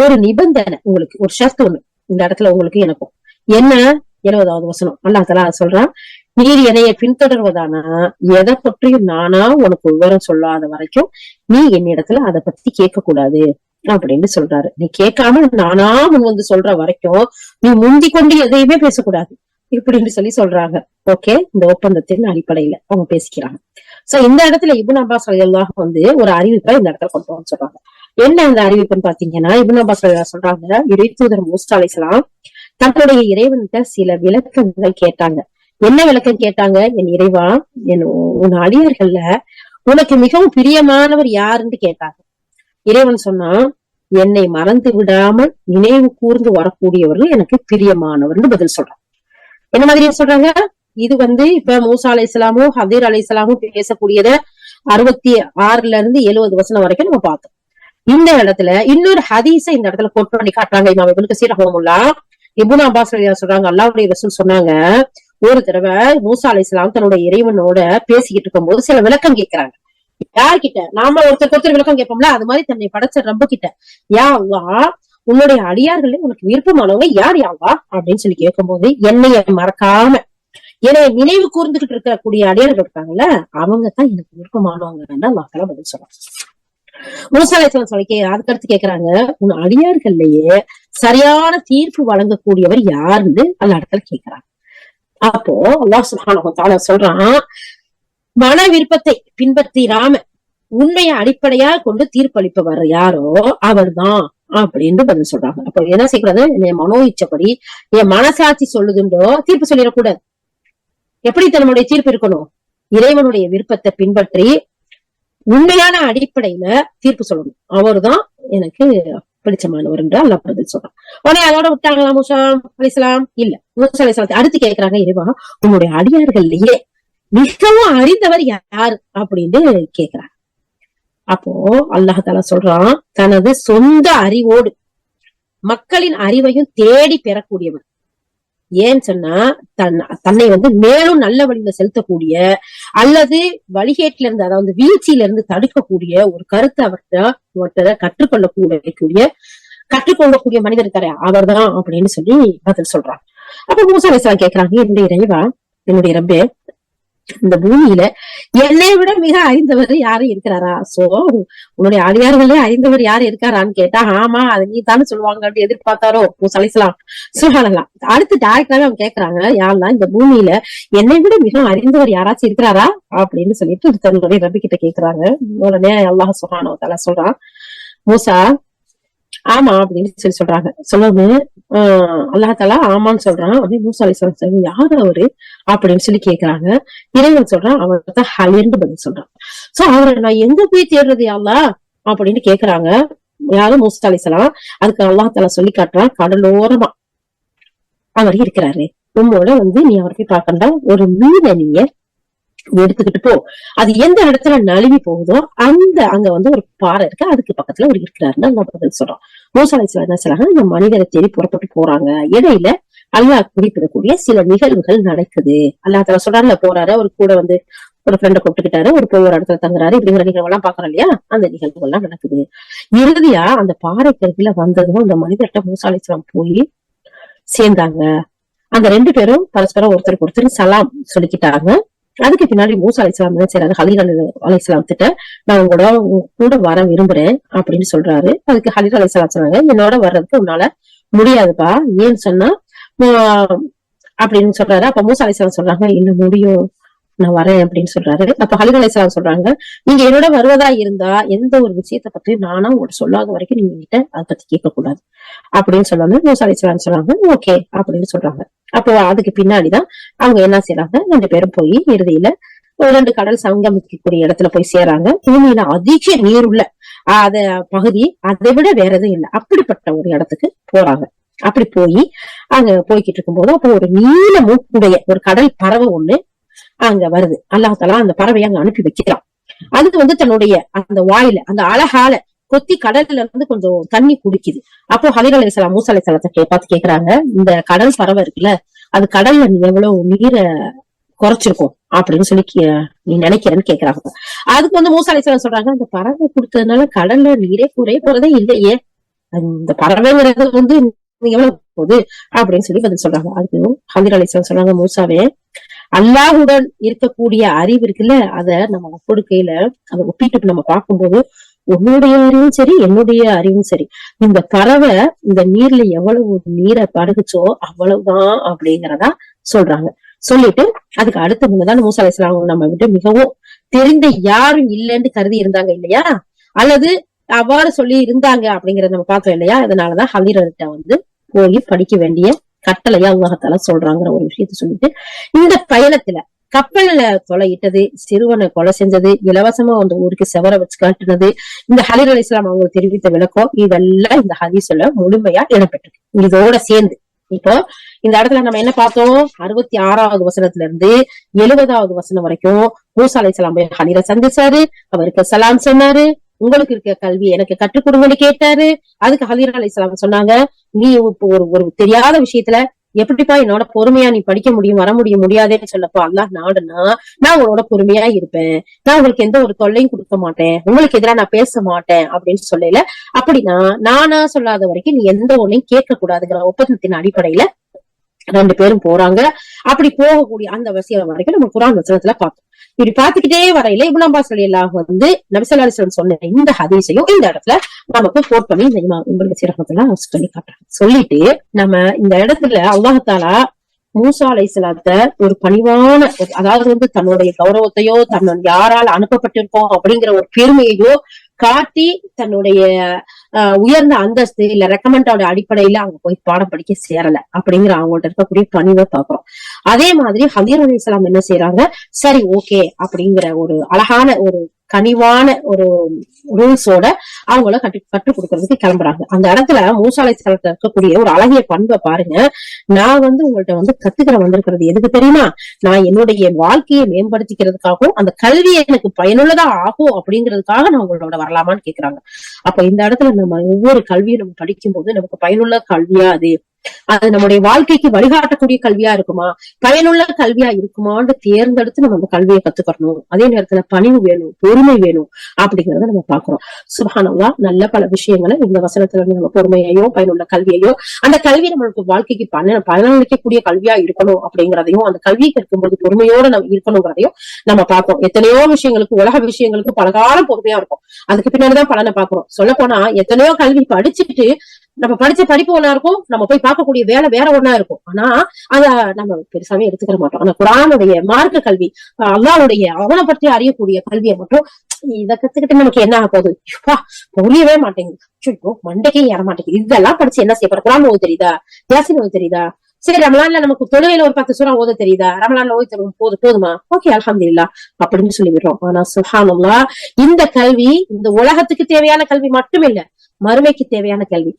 ஒரு நிபந்தனை உங்களுக்கு, ஒரு ஷர்த் ஒண்ணு இந்த இடத்துல உங்களுக்கு எனக்கும் என்ன. 70வது வசனம் அல்லாஹ் தஆலா சொல்றான், நீர் என்னைய பின்தொடர்வதானா எதை பற்றியும் நானா உனக்கு விவரம் சொல்லாத வரைக்கும் நீ என்னிடத்துல அதை பத்தி கேட்க கூடாது அப்படின்னு சொல்றாரு. நீ கேட்காம நானா சொல்ற வரைக்கும் நீ முந்தி கொண்டு எதையுமே பேசக்கூடாது இப்படின்னு சொல்லி சொல்றாங்க. ஓகே, இந்த ஒப்பந்தத்தின் அடிப்படையில அவங்க பேசிக்கிறாங்க. சோ இந்த இடத்துல இப்னு அப்பாஸ் ரலியல்லாஹு ஒரு அறிவிப்பை இந்த இடத்துல கொண்டு வந்து சொல்றாங்க. என்ன அந்த அறிவிப்புன்னு பாத்தீங்கன்னா, இப்னு அப்பாஸ் ரலியல்லாஹு சொல்றாங்க, இறைத்தூதர் மூசா அலைஹிஸ்ஸலாம் தன்னுடைய இறைவன்கிட்ட சில விளக்கங்கள் கேட்டாங்க. என்ன விளக்கம் கேட்டாங்க? என் இறைவா, உன் அடியார்கள்ல உனக்கு மிகவும் பிரியமானவர் யாருன்னு கேட்டாங்க. இறைவன் சொன்னா, என்னை மறந்து விடாமல் நினைவு கூர்ந்து வரக்கூடியவர்கள் எனக்கு பிரியமானவர்னு பதில் சொல்றான். என்ன மாதிரி சொல்றாங்க? இது இப்ப மூசா அலைஹிஸ்ஸலாமும் ஹதீர் அலைஹிஸ்ஸலாமும் பேசக்கூடியத 66ல இருந்து 70 வசனம் வரைக்கும் நம்ம பார்த்தோம். இந்த இடத்துல இன்னொரு ஹதீஸை இந்த இடத்துல கோட் பண்ணி காட்டுறாங்க இமாம் இப்னு கஸீர் ரஹ்மத்துல்லாஹ். இப்னு அப்பாஸ் சொல்றாங்க, அல்லாஹ்வுடைய ரசூல் சொன்னாங்க, ஒரு தடவை மூசா அலைஹிஸ்ஸலாம் தன்னுடைய இறைவனோட பேசிக்கிட்டு இருக்கும் போது சில விளக்கம் கேட்கிறாங்க. யார்கிட்ட? நாம ஒருத்தர் விளக்கம் கேட்போம்ல, அது மாதிரி தன்னை படைச்ச ரப்பு கிட்ட, யா அல்லாஹ், உன்னுடைய அடியார்களே உனக்கு விருப்பமானவங்க யார் யா அல்லாஹ் அப்படின்னு சொல்லி கேட்கும் போது, என்னைய மறக்காம என்னை நினைவு கூர்ந்துகிட்டு இருக்கக்கூடிய அடியார்கள் இருக்காங்கல்ல, அவங்க தான் எனக்கு விருப்பமானவங்க அல்லாஹ் பதில் சொல்றாங்க. மூசா அலைஹிஸ்ஸலாம் சொல்லி அதுக்கடுத்து கேக்குறாங்க, உன் அடியார்கள்லயே சரியான தீர்ப்பு வழங்கக்கூடியவர் யாருன்னு அந்த இடத்துல கேக்குறாங்க. அப்போ அல்லாஹ் சுப்ஹானஹு வ தஆலா சொல்றான், மன விருப்பத்தை பின்பற்றிராம உண்மையை அடிப்படையா கொண்டு தீர்ப்பளிப்பவர் யாரோ அவர் தான் அப்படின்னு பதில் சொல்றாங்க. அப்ப என்ன செய்யக்கூடாது? என் மனோ இச்சப்படி என் மனசாட்சி சொல்லுதுண்டோ தீர்ப்பு சொல்லிடக்கூடாது. எப்படி தன்னுடைய தீர்ப்பு இருக்கணும்? இறைவனுடைய விருப்பத்தை பின்பற்றி உண்மையான அடிப்படையில தீர்ப்பு சொல்லணும். அவர்தான் எனக்கு பிடிச்சமானவர் என்று அல்லாஹ் பதில் சொல்றான். உடனே அதோட விட்டாங்களா மூசா அலைஹிஸ்ஸலாம்? இல்ல. மூசா அலைஹிஸ்ஸலாம் அடுத்து கேட்கிறாங்க, இறைவா, உன்னுடைய அடியார்கள்லயே மிகவும் அறிந்தவர் யார் அப்படின்னு கேக்குறாங்க. அப்போ அல்லாஹ் தஆலா சொல்றான், தனது சொந்த அறிவோடு மக்களின் அறிவையும் தேடி பெறக்கூடியவர். ஏன்னு சொன்னா, தன்னை மேலும் நல்ல வழியில செலுத்தக்கூடிய அல்லது வழிகேட்டில இருந்து, அதாவது வீழ்ச்சியில இருந்து தடுக்கக்கூடிய ஒரு கருத்தை அவர்கிட்ட கற்றுக்கொள்ளக்கூடிய மனிதர் இருக்காரு, அவர் தான் அப்படின்னு சொல்லி பதில் சொல்றாங்க. அப்ப மூசா அலைஹிஸ்ஸலாம் கேக்குறாங்க, என்னுடைய இறைவா, என்னுடைய ரப்பே, இந்த பூமியில என்னை விட மிக அறிந்தவர் யாரும் இருக்கிறாரா? சோ உன்னுடைய அடியார்களே அறிந்தவர் யாரு இருக்காரான்னு கேட்டா, ஆமா அது நீ தானே சொல்லுவாங்க அப்படி எதிர்பார்த்தாரோ மூசா அலைஹிஸ்ஸலாம். சுப்ஹானல்லாஹ். அடுத்து டைரக்டாவே அவங்க கேக்குறாங்க, யாரெல்லாம் இந்த பூமியில என்னை விட மிக அறிந்தவர் யாராச்சும் இருக்கிறாரா அப்படின்னு சொல்லிட்டு தன்னுடைய ரப்பி கிட்ட கேக்குறாங்க. உடனே அல்லாஹ் சுப்ஹானஹு வ தஆலா சொல்றான், மூசா ஆமா அப்படின்னு சொல்லி சொல்றாங்க. சொல்லவு அல்லாஹ் ஆமான்னு சொல்றான். அப்படியே மூசா அலைஹிஸ்ஸலாம் யாரு அவரு அப்படின்னு சொல்லி கேக்குறாங்க. இறைவன் சொல்றான், அவர்தான் ஹலிர்னு பதில் சொல்றான். சோ அவரை நான் எங்க போய் தேடுறது அல்லாஹ் அப்படின்னு கேக்குறாங்க யாரும் மூசா அலைஹிஸ்ஸலாம். அதுக்கு அல்லாஹ் சொல்லி காட்டுறான், கடலோரமா அவர் இருக்கிறாரு. உம்மோட நீ அவரை போய் பார்க்கண்டா, ஒரு மீனை நீங்க எடுத்துக்கிட்டு போ. அது எந்த இடத்துல நழுவி போகுதோ அங்க ஒரு பாறை இருக்கு, அதுக்கு பக்கத்துல ஒரு இருக்கிறாருன்னு அல்லா பதில் சொல்றோம். மூசா அலைஹிஸ்ஸலாம் என்ன சொல்றாங்க, இந்த மனிதரை தேடி புறப்பட்டு போறாங்க. இடையில அல்லாஹ் குறிப்பிடக்கூடிய சில நிகழ்வுகள் நடக்குது. அல்லாஹ் தஆலா சொல்றாருல, போறாரு, அவர் கூட ஒரு ஃப்ரெண்ட கூப்பிட்டுக்கிட்டாரு, ஒரு போய் ஒரு இடத்துல தங்குறாரு, இப்படிங்கிற நிகழ்வு எல்லாம் பாக்குறோம் இல்லையா? அந்த நிகழ்வு எல்லாம் நடக்குது. இறுதியா அந்த பாறை கருவில வந்ததும் அந்த மனிதர்கிட்ட மூசா அலைஹிஸ்ஸலாம் போய் சேர்ந்தாங்க. அந்த 2 பேரும் பரஸ்பரம் ஒருத்தருக்கு ஒருத்தர் சலாம் சொல்லிக்கிட்டாங்க. அதுக்கு பின்னாடி மூசா அலைஹிஸ்ஸலாம் என்ன செய்யறாரு, ஹலீல் அலைஹிஸ்ஸலாம் கிட்ட நான் உங்களோட கூட வர விரும்புறேன் அப்படின்னு சொல்றாரு. அதுக்கு ஹலீல் அலைஹிஸ்ஸலாம் சொன்னாங்க, என்னோட வர்றதுக்கு உன்னால முடியாதுப்பா, ஏன்னு சொன்னா அப்படின்னு சொல்றாரு. அப்ப மூசா அலைஹிஸ்ஸலாம் சொல்றாங்க, இன்னும் முடியும், நான் வரேன் அப்படின்னு சொல்றாரு. அப்ப ஹலீல் அலைஹிஸ்ஸலாம் சொல்றாங்க, நீங்க என்னோட வருவதா இருந்தா எந்த ஒரு விஷயத்த பத்தி நானா உங்கள்ட்ட சொல்லாத வரைக்கும் நீங்க கிட்ட அதை பத்தி கேட்க கூடாது அப்படின்னு சொல்லாம மூசா அலைஹிஸ்ஸலாம் சொல்றாங்க, ஓகே அப்படின்னு சொல்றாங்க. அப்போ அதுக்கு பின்னாடிதான் அவங்க என்ன செய்யறாங்க, 2 பேரும் போய் இறுதியில 2 கடல் சங்கமிக்கக்கூடிய இடத்துல போய் சேராங்க. பூமியில அதிக நீர் உள்ள பகுதி, அதை விட வேற எதுவும் இல்லை, அப்படிப்பட்ட ஒரு இடத்துக்கு போறாங்க. அப்படி போய் அங்க போய்கிட்டு இருக்கும் போது அப்போ ஒரு நீல மூக்குடைய ஒரு கடல் பறவை ஒண்ணு அங்க வருது. அல்லாஹ் தஆலா அந்த பறவையை அங்க அனுப்பி வைக்கிறான். அது தன்னுடைய அந்த வாயில அந்த அழகால கொத்தி கடல்ல இருந்து கொஞ்சம் தண்ணி குடிக்குது. அப்போ ஹலீல் அலைஹிஸ்ஸலாம் மூசா அலைஹிஸ்ஸலாத்தை பார்த்து கேக்குறாங்க, இந்த கடல் பறவை இருக்குல்ல, அது கடல்ல நீ எவ்வளவு நீரை குறைச்சிருக்கும் அப்படின்னு சொல்லி நீ நினைக்கிறேன்னு கேக்குறாங்க. அதுக்கு மூசா அலைஹிஸ்ஸலாம் சொல்றாங்க, அந்த பறவை கொடுத்ததுனால கடல்ல நீரே குறைய போறதே இல்லையே, அந்த பறவைங்கிறது எவ்வளவு போகுது அப்படின்னு சொல்லி பதில் சொல்றாங்க. அதுக்கு ஹலீல் அலைஹிஸ்ஸலாம் சொல்றாங்க, மூசாவே அல்லாஹுடன் இருக்கக்கூடிய அறிவு இருக்குல்ல, அத நம்ம ஒப்படுக்கையில அதை ஒப்பிட்டு நம்ம பார்க்கும்போது உன்னுடைய அறிவும் சரி என்னுடைய அறிவும் சரி, இந்த பறவை இந்த நீர்ல எவ்வளவு நீரை படுகுச்சோ அவ்வளவுதான் அப்படிங்கிறதா சொல்றாங்க. சொல்லிட்டு அதுக்கு அடுத்த முன்னதான் மூசா அலைஹிஸ்ஸலாம் நம்ம விட்டு மிகவும் தெரிந்த யாரும் இல்லைன்னு கருதி இருந்தாங்க இல்லையா, அல்லது அவ்வாறு சொல்லி இருந்தாங்க அப்படிங்கறத நம்ம பார்த்தோம் இல்லையா. அதனாலதான் ஹலீல்கிட்ட போய் படிக்க வேண்டிய கட்டளையா அல்லாஹ் தஆலா சொல்றாங்கிற ஒரு விஷயத்த சொல்லிட்டு, இந்த பயணத்துல கப்பல்ல தொலையிட்டது, சிறுவனை கொலை செஞ்சது, இலவசமா ஊருக்கு செவர வச்சு காட்டுனது, இந்த ஹலீல் அலைஹிஸ்ஸலாம் அவங்க தெரிவித்த விளக்கம், இதெல்லாம் இந்த ஹதீஸ்ல முழுமையா இடம்பெற்றிருக்கு. இதோட சேர்ந்து இப்போ இந்த இடத்துல நம்ம என்ன பார்த்தோம், 66வது வசனத்துல இருந்து 70வது வசனம் வரைக்கும் மூசா அலைஹிஸ்ஸலாம் ஹலீலை சந்திச்சாரு, அவருக்கு சலாம் சொன்னாரு, உங்களுக்கு இருக்க கல்வி எனக்கு கற்றுக் கொடுங்கன்னு கேட்டாரு. அதுக்கு ஹலீல் அலைஹிஸ்ஸலாம் சொன்னாங்க, நீ இப்போ ஒரு தெரியாத விஷயத்துல எப்படிப்பா என்னோட பொறுமையா நீ படிக்க முடியும், வர முடியாதேன்னு சொல்லப்போ, அல்லாஹ் நாடுனா நான் உங்களோட பொறுமையா இருப்பேன், நான் உங்களுக்கு எந்த ஒரு தொல்லையும் கொடுக்க மாட்டேன், உங்களுக்கு எதிராக நான் பேச மாட்டேன் அப்படின்னு சொல்லல. அப்படின்னா நானா சொல்லாத வரைக்கும் நீ எந்த ஒன்னையும் கேட்க கூடாதுங்கிற ஒப்பந்தத்தின் அடிப்படையில 2 பேரும் போறாங்க. அப்படி போகக்கூடிய அந்த விஷயம் வரைக்கும் நம்ம குர்ஆன் வசனத்துல பார்த்தோம். இப்படி பாத்துக்கிட்டே வரையில இப்னு அப்பாஸ் ரலியல்லாஹு நபி ஸல்லல்லாஹு அலைஹி வஸல்லம் சொன்ன இந்த ஹதீஸையும் இந்த இடத்துல நமக்கு கோட் பண்ணி இந்த இமாம் இப்னு கஸீர் ரஹ்மத்துல்லாஹி சொல்லி காட்டுறாங்க. சொல்லிட்டு நம்ம இந்த இடத்துல அல்லாஹ் தஆலா மூசா அலைஹிஸ்ஸலாத்தை ஒரு பணிவான, அதாவது தன்னுடைய கௌரவத்தையோ யாரால் அனுப்பப்பட்டிருக்கோம் அப்படிங்கிற ஒரு பெருமையையோ காட்டி தன்னுடைய உயர்ந்த அந்தஸ்து இல்ல ரெக்கமெண்டோட அடிப்படையில அவங்க போய் பாடம் படிக்க சேரல அப்படிங்கிற அவங்கள்ட்ட இருக்கக்கூடிய பணிவை பாக்குறோம். அதே மாதிரி ஹலீல் அலைஹிஸ்ஸலாம் என்ன செய்யறாங்க, சரி ஓகே அப்படிங்கிற ஒரு அழகான ஒரு கனிவான ஒரு ரூல்ஸோட அவங்கள கற்றுக் கொடுக்கறதுக்கு கிளம்புறாங்க. அந்த இடத்துல மூசா அலைஹிஸ்ஸலாத்துல இருக்கக்கூடிய ஒரு அழகிய பண்பை பாருங்க. நான் உங்கள்ட்ட கத்துக்கிற வந்திருக்கிறது எதுக்கு தெரியுமா, நான் என்னுடைய வாழ்க்கையை மேம்படுத்திக்கிறதுக்காகவும் அந்த கல்வியை எனக்கு பயனுள்ளதா ஆகும் அப்படிங்கிறதுக்காக நான் உங்களோட வரலாமான்னு கேக்குறாங்க. அப்ப இந்த இடத்துல நம்ம ஒவ்வொரு கல்வியும் நம்ம படிக்கும் போது நமக்கு பயனுள்ள கல்வியா அது அது நம்முடைய வாழ்க்கைக்கு வழிகாட்டக்கூடிய கல்வியா இருக்குமா, பயனுள்ள கல்வியா இருக்குமான்னு தேர்ந்தெடுத்து நம்ம அந்த கல்வியை கத்துக்கணும். அதே நேரத்துல பணிவு வேணும், பொறுமை வேணும் அப்படிங்கறத நம்ம பாக்குறோம். சுப்ஹானல்லாஹ், நல்ல பல விஷயங்களை இந்த வசனத்துல இருந்து நம்ம பொறுமையையோ பயனுள்ள கல்வியையோ, அந்த கல்வி நம்மளுக்கு வாழ்க்கைக்கு பலனளிக்கக்கூடிய கல்வியா இருக்கணும் அப்படிங்கறதையும், அந்த கல்வியை கற்கும்போது பொறுமையோட நம்ம இருக்கணுங்கிறதையும் நம்ம பார்ப்போம். எத்தனையோ விஷயங்களுக்கு, உலக விஷயங்களுக்கு பல காலம் பொறுமையா இருக்கும், அதுக்கு பின்னாடிதான் பலனை பாக்குறோம். சொல்ல போனா எத்தனையோ கல்வி படிச்சுட்டு நம்ம படிச்ச படிப்பு ஒண்ணா இருக்கும், நம்ம போய் பார்க்கக்கூடிய வேலை வேற ஒண்ணா இருக்கும். ஆனா அத நம்ம பெருசாவே எடுத்துக்கிற மாட்டோம். ஆனா குர்ஆனுடைய மார்க்க கல்வி, அல்லாஹ்வுடைய அவனை பற்றி அறியக்கூடிய கல்வியை மட்டும் இத கத்துக்கிட்டு நமக்கு என்ன ஆக போகுது, புரியவே மாட்டேங்குது, மண்டைக்கே ஏற மாட்டேங்குது, இதெல்லாம் படிச்சு என்ன செய்ய போற, குர்ஆன் ஓத தெரியுதா, யாசின் ஓத தெரியுதா, சரி ரமலான்ல நமக்கு தொழுகையில ஒரு 10 சூரா ஓத தெரியுதா, ரமலான்ல ஓத போதுமா, ஓகே அல்ஹம்துலில்லாஹ் அப்படின்னு சொல்லிவிடுறோம். ஆனா சுப்ஹானல்லாஹ், இந்த கல்வி இந்த உலகத்துக்கு தேவையான கல்வி மட்டும் இல்ல, மறுமைக்கு தேவையான கல்வி.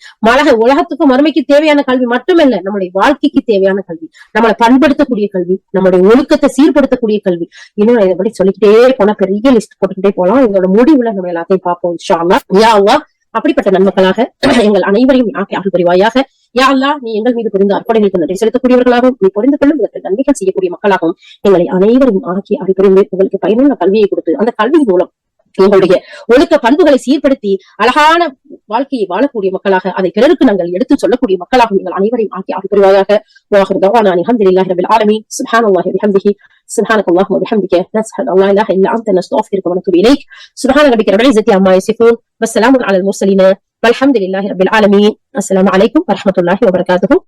உலகத்துக்கும் மறுமைக்கு தேவையான கல்வி மட்டுமல்ல, நம்முடைய வாழ்க்கைக்கு தேவையான கல்வி, நம்மளை பண்படுத்தக்கூடிய கல்வி, நம்முடைய ஒழுக்கத்தை சீர்படுத்தக்கூடிய கல்வி. இன்னும் இதை பத்தி சொல்லிக்கிட்டே போனா பெரிய லிஸ்ட் போட்டுக்கிட்டே போலாம். இதோட முடிவுல நம்ம எல்லாத்தையும் பார்ப்போம் இன்ஷா அல்லாஹ். யா அல்லாஹ், அப்படிப்பட்ட நன்மக்களாக எங்கள் அனைவரையும் ஆக்கி அருள் புரிவாயாக. யா அல்லாஹ், நீ எங்கள் மீது புரிந்த அர்ப்பணிகளுக்கு நன்றி செலுத்தக்கூடியவர்களாகவும், நீ புரிந்து கொள்ளும் விதத்தில் நன்மைகள் செய்யக்கூடிய மக்களாகவும் எங்களை அனைவரையும் ஆக்கி அருள் புரிந்து உங்களுக்கு பயனுள்ள கல்வியை கொடுத்து, அந்த கல்வியின் மூலம் எங்களுடைய ஒழுக்க பண்புகளை சீர்படுத்தி அழகான வாழ்க்கையை வாழக்கூடிய மக்களாக, அதை பிறருக்கு நாங்கள் எடுத்து சொல்லக்கூடிய மக்களாக நீங்கள் அனைவரையும் ஆக்கி அருள் புரிவாயாக. வாஹிரு தஅவானா அல்ஹம்துலில்லாஹி ரப்பில் ஆலமீன். சுப்ஹானல்லாஹி வபிஹம்திஹி, சுப்ஹானக்கல்லாஹும்ம வபிஹம்திக, நஷ்ஹது அல்லா இலாஹா இல்லா அன்த, நஸ்தக்ஃபிருக வ நதுபு இலைக். சுப்ஹான ரப்பிக ரப்பில் இஸ்ஸத்தி அம்மா யசிஃபூன், வஸ்ஸலாமுன் அலல் முர்ஸலீன், வல்ஹம்துலில்லாஹி ரப்பில் ஆலமீன். அஸ்ஸலாமு அலைக்கும் வரஹ்மத்துல்லாஹி வபரகாத்துஹு.